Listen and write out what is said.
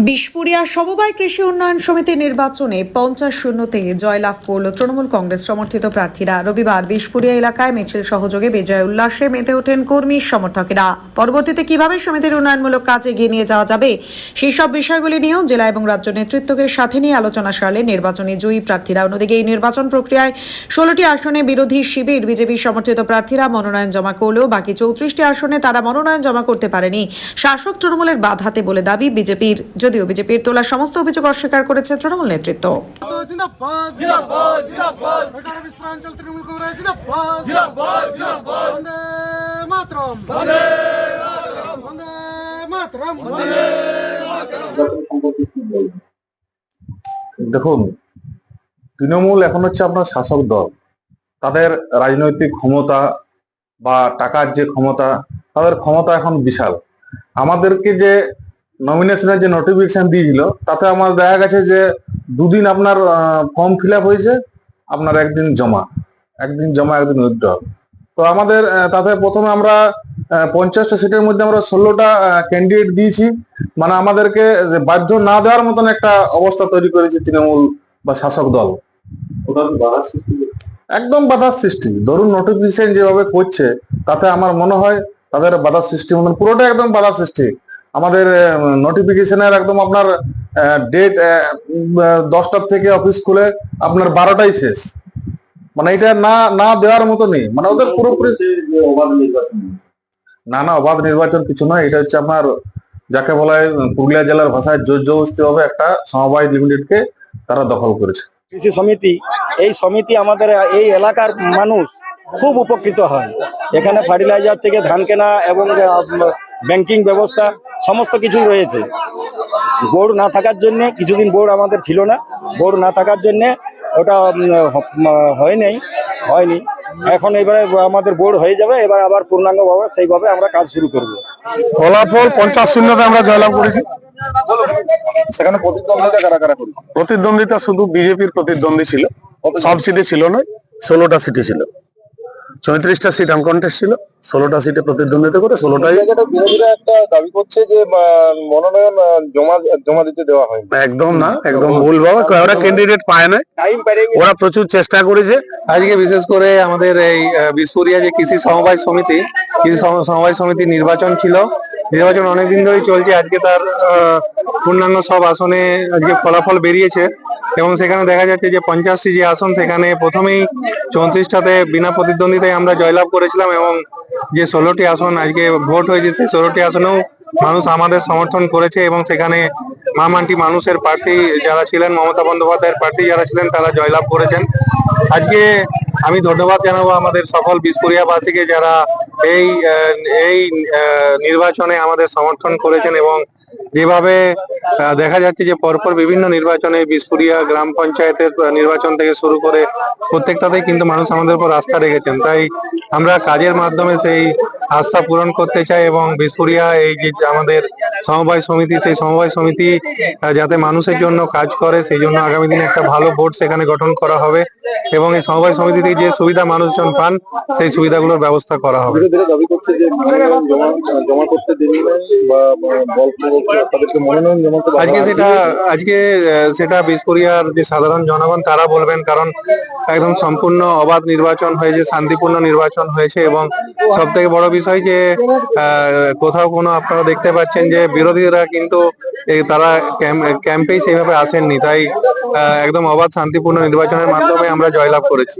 বিশপুরিয়া সমবায় কৃষি উন্নয়ন সমিতির নির্বাচনে 50-শূন্যতে জয়লাভ করল তৃণমূল কংগ্রেস সমর্থিত প্রার্থীরা। রবিবার বিশপুরিয়া এলাকায় মিছিল সহযোগে বিজয় উল্লাসে মেতে ওঠেন কর্মী সমর্থকেরা। পরবর্তীতে কিভাবে সমিতির উন্নয়নমূলক কাজ এগিয়ে নিয়ে যাওয়া যাবে সেই সব বিষয়গুলি নিয়েও জেলা এবং রাজ্য নেতৃত্বকে সাথে নিয়ে আলোচনা সারলেন নির্বাচনী জয়ী প্রার্থীরা। অন্যদিকে এই নির্বাচন প্রক্রিয়ায় 16টি আসনে বিরোধী শিবির বিজেপি সমর্থিত প্রার্থীরা মনোনয়ন জমা করলেও বাকি 34টি আসনে তারা মনোনয়ন জমা করতে পারেনি শাসক তৃণমূলের বাধাতে বলে দাবি বিজেপির। যদিও বিজেপির তোলা সমস্ত অভিযোগ অস্বীকার করেছে তৃণমূল নেতৃত্ব। দেখুন, তৃণমূল এখন হচ্ছে আপনার শাসক দল। তাদের রাজনৈতিক ক্ষমতা বা টাকার যে ক্ষমতা, তাদের ক্ষমতা এখন বিশাল। আমাদেরকে যে নমিনেশনের যে নোটিফিকেশন দিয়েছিল তাতে আমার দেখা গেছে যে দুদিন আপনার ফর্ম ফিল আপ হয়েছে, আপনার একদিন জমা একদিন উইথড্রল। তো আমাদের তাতে প্রথমে আমরা 50টা সিটের মধ্যে আমরা 16টা ক্যান্ডিডেট দিয়েছি। মানে আমাদেরকে বাধ্য না দেওয়ার মতন একটা অবস্থা তৈরি করেছে তৃণমূল বা শাসক দল। একদম বাধার সৃষ্টি। ধরুন, নোটিফিকেশন যেভাবে করছে তাতে আমার মনে হয় তাদের বাধার সৃষ্টি মতন, পুরোটা একদম বাধার সৃষ্টি। আমাদের নোটিফিকেশনের একদম আপনার ডেট 10টার থেকে অফিস খুলে আপনার 12টাই শেষ। মানে এটা না দেওয়ার মতো নেই। মানে ওদের পুরোপুরি অবাধ নির্বাচন কিছু নয়। এটা হচ্ছে আপনার যাকে বলা হয় পুরুলিয়া জেলার ভাষায় জোর জবরদস্তি ভাবে একটা সমবায় লিমিটেডকে তারা দখল করেছে। কৃষি সমিতি, এই সমিতি আমাদের এই এলাকার মানুষ খুব উপকৃত হয়। এখানে ফার্টিলাইজার থেকে ধান কেনা এবং ব্যাংকিং ব্যবস্থা সমস্ত কিছুই রয়েছে। বোর্ড না থাকার জন্য কিছুদিন বোর্ড আমাদের ছিল না, বোর্ড না থাকার জন্য ওটা হয়নি। এখন এবারে আমাদের বোর্ড হয়ে যাবে, এবার আবার পূর্ণাঙ্গভাবে সেইভাবে আমরা কাজ শুরু করব। ফলাফল 50-শূন্যতে আমরা জয়লাভ করেছি। সেখানে প্রতিদ্বন্দ্বিতা কারা কারা করি? প্রতিদ্বন্দ্বিতা শুধু বিজেপির প্রতিদ্বন্দ্বী ছিল, সব সিটে ছিল না, 16টা সিটে ছিল। 34টা সিট আনকন্টেস্ট ছিল, 16টা সিটে প্রতিদ্বন্দ্বিতা করে 16টাই। বিরোধীরা একটা দাবি করছে যে মনোনয়ন জমা দিতে দেওয়া হয়। একদম না, একদম ভুল বাবা। ওরা ক্যান্ডিডেট পায় না, ওরা প্রচুর চেষ্টা করেছে। আজকে বিশেষ করে আমাদের এই বিশপুরিয়া যে কৃষি সমবায় সমিতি নির্বাচন ছিল, নির্বাচন অনেকদিন ধরেই চলছে। আজকে তার পূর্ণাঙ্গ সব আসনে আজকে ফলাফল বেরিয়েছে এবং সেখানে দেখা যাচ্ছে যে 50টি যে আসন, সেখানে প্রথমেই 34টাতে বিনা প্রতিদ্বন্দ্বিতায় আমরা জয়লাভ করেছিলাম এবং যে 16টি আসন আজকে ভোট হয়েছে সেই 16টি আসনেও মানুষ আমাদের সমর্থন করেছে এবং সেখানে মামাটি মানুষের প্রার্থী যারা ছিলেন, মমতা বন্দ্যোপাধ্যায়ের প্রার্থী যারা ছিলেন, তারা জয়লাভ করেছেন। আজকে আমি ধন্যবাদ জানাবো আমাদের সকল বিশপুরিয়াবাসীকে যারা এই নির্বাচনে আমাদের সমর্থন করেছেন এবং যেভাবে দেখা যাচ্ছে যে পরপর বিভিন্ন নির্বাচনে বিশপুরিয়া গ্রাম পঞ্চায়েতের নির্বাচন থেকে শুরু করে প্রত্যেকটাতেই কিন্তু মানুষ আমাদের উপর আস্থা রেখেছেন। তাই আমরা কাজের মাধ্যমে সেই আস্থা পূরণ করতে চাই এবং বিশপুরিয়া এই যে আমাদের সমবায় সমিতি, সেই সমবায় সমিতি যাতে মানুষের জন্য কাজ করে সেই জন্য আগামী দিনে একটা ভালো বোর্ড সেখানে গঠন করা হবে এবং এই সমবায় সমিতি থেকে যে সুবিধা মানুষজন পান সেই সুবিধাগুলোর ব্যবস্থা করা হবে। দাবি করছে যে জমা করতে দেরি বা আজকে সেটা বিশপুরিয়ার যে সাধারণ জনগণ তারা বলবেন, কারণ একদম সম্পূর্ণ অবাধ নির্বাচন হয়েছে, শান্তিপূর্ণ নির্বাচন হয়েছে এবং সব থেকে বড় বিষয় যে কোথাও কোনো আপনারা দেখতে পাচ্ছেন যে বিরোধীরা কিন্তু তারা ক্যাম্পেই সেইভাবে আসেননি। তাই একদম অবাধ শান্তিপূর্ণ নির্বাচনের মাধ্যমে আমরা জয়লাভ করেছি।